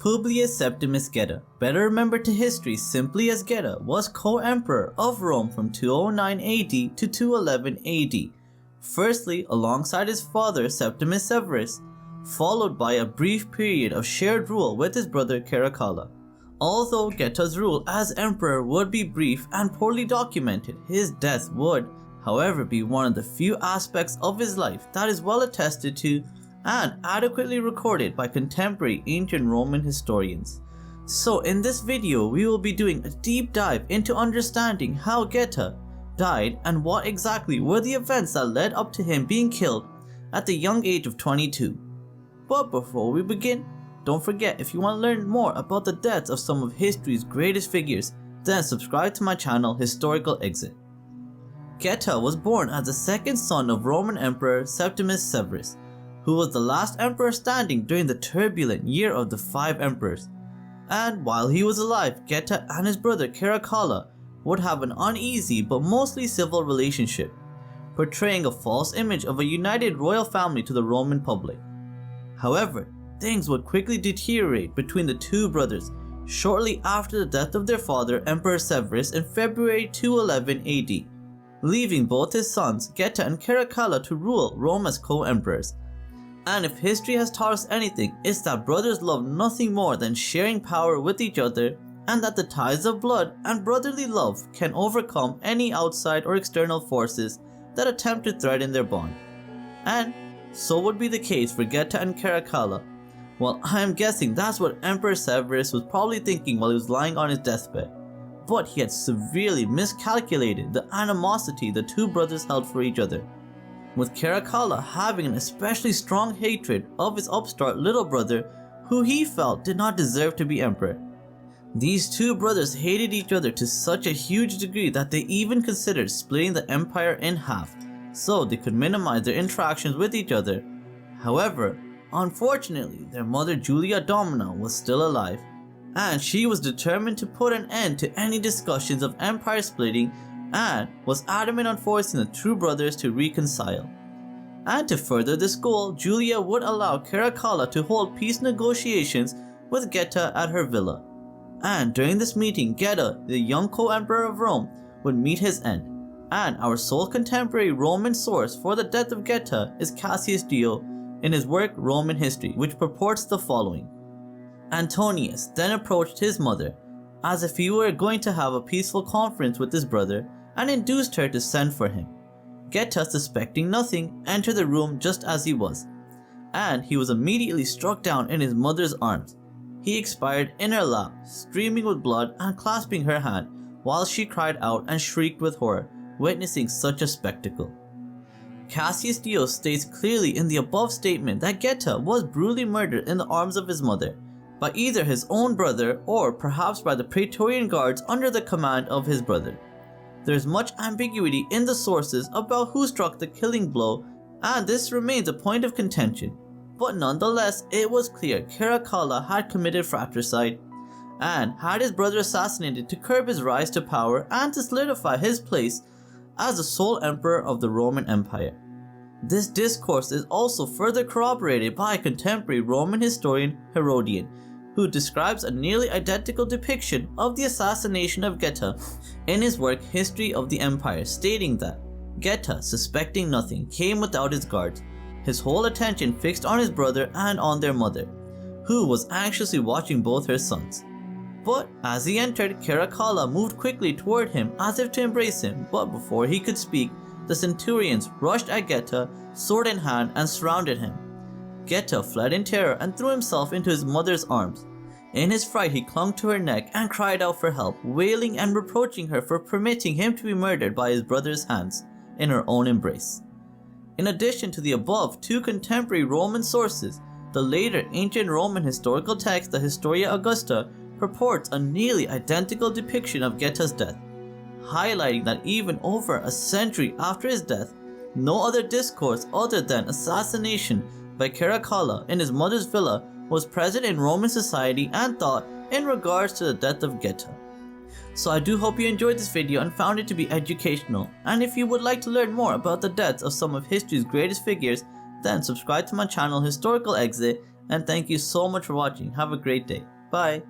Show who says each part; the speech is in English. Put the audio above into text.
Speaker 1: Publius Septimus Geta, better remembered to history simply as Geta, was co-emperor of Rome from 209 AD to 211 AD, firstly alongside his father Septimus Severus, followed by a brief period of shared rule with his brother Caracalla. Although Geta's rule as emperor would be brief and poorly documented, his death would, however, be one of the few aspects of his life that is well attested to and adequately recorded by contemporary ancient Roman historians. So in this video we will be doing a deep dive into understanding how Geta died and what exactly were the events that led up to him being killed at the young age of 22. But before we begin, don't forget, if you want to learn more about the deaths of some of history's greatest figures, then subscribe to my channel Historical Exit. Geta was born as the second son of Roman Emperor Septimus Severus, who was the last emperor standing during the turbulent year of the 5 emperors. And while he was alive, Geta and his brother Caracalla would have an uneasy but mostly civil relationship, portraying a false image of a united royal family to the Roman public. However, things would quickly deteriorate between the two brothers shortly after the death of their father Emperor Severus in February 211 AD, leaving both his sons Geta and Caracalla to rule Rome as co-emperors. And if history has taught us anything, it's that brothers love nothing more than sharing power with each other, and that the ties of blood and brotherly love can overcome any outside or external forces that attempt to threaten their bond. And so would be the case for Geta and Caracalla. Well, I am guessing that's what Emperor Severus was probably thinking while he was lying on his deathbed. But he had severely miscalculated the animosity the two brothers held for each other, with Caracalla having an especially strong hatred of his upstart little brother who he felt did not deserve to be emperor. These two brothers hated each other to such a huge degree that they even considered splitting the empire in half so they could minimize their interactions with each other. However, unfortunately, their mother Julia Domina was still alive, and she was determined to put an end to any discussions of empire splitting and was adamant on forcing the two brothers to reconcile. And to further this goal, Julia would allow Caracalla to hold peace negotiations with Geta at her villa. And during this meeting, Geta, the young co-emperor of Rome, would meet his end. And our sole contemporary Roman source for the death of Geta is Cassius Dio in his work Roman History, which purports the following. Antonius then approached his mother, as if he were going to have a peaceful conference with his brother, and induced her to send for him. Geta, suspecting nothing, entered the room just as he was, and he was immediately struck down in his mother's arms. He expired in her lap, streaming with blood and clasping her hand, while she cried out and shrieked with horror, witnessing such a spectacle. Cassius Dio states clearly in the above statement that Geta was brutally murdered in the arms of his mother, by either his own brother or perhaps by the Praetorian guards under the command of his brother. There is much ambiguity in the sources about who struck the killing blow, and this remains a point of contention, but nonetheless it was clear Caracalla had committed fratricide and had his brother assassinated to curb his rise to power and to solidify his place as the sole emperor of the Roman Empire. This discourse is also further corroborated by contemporary Roman historian Herodian, who describes a nearly identical depiction of the assassination of Geta in his work History of the Empire, stating that Geta, suspecting nothing, came without his guards, his whole attention fixed on his brother and on their mother, who was anxiously watching both her sons. But as he entered, Caracalla moved quickly toward him as if to embrace him, but before he could speak, the centurions rushed at Geta, sword in hand, and surrounded him. Geta fled in terror and threw himself into his mother's arms. In his fright, he clung to her neck and cried out for help, wailing and reproaching her for permitting him to be murdered by his brother's hands in her own embrace. In addition to the above two contemporary Roman sources, the later ancient Roman historical text, the Historia Augusta, purports a nearly identical depiction of Geta's death, highlighting that even over a century after his death, no other discourse other than assassination by Caracalla in his mother's villa was present in Roman society and thought in regards to the death of Geta. So I do hope you enjoyed this video and found it to be educational, and if you would like to learn more about the deaths of some of history's greatest figures, then subscribe to my channel Historical Exit And thank you so much for watching. Have a great day. Bye.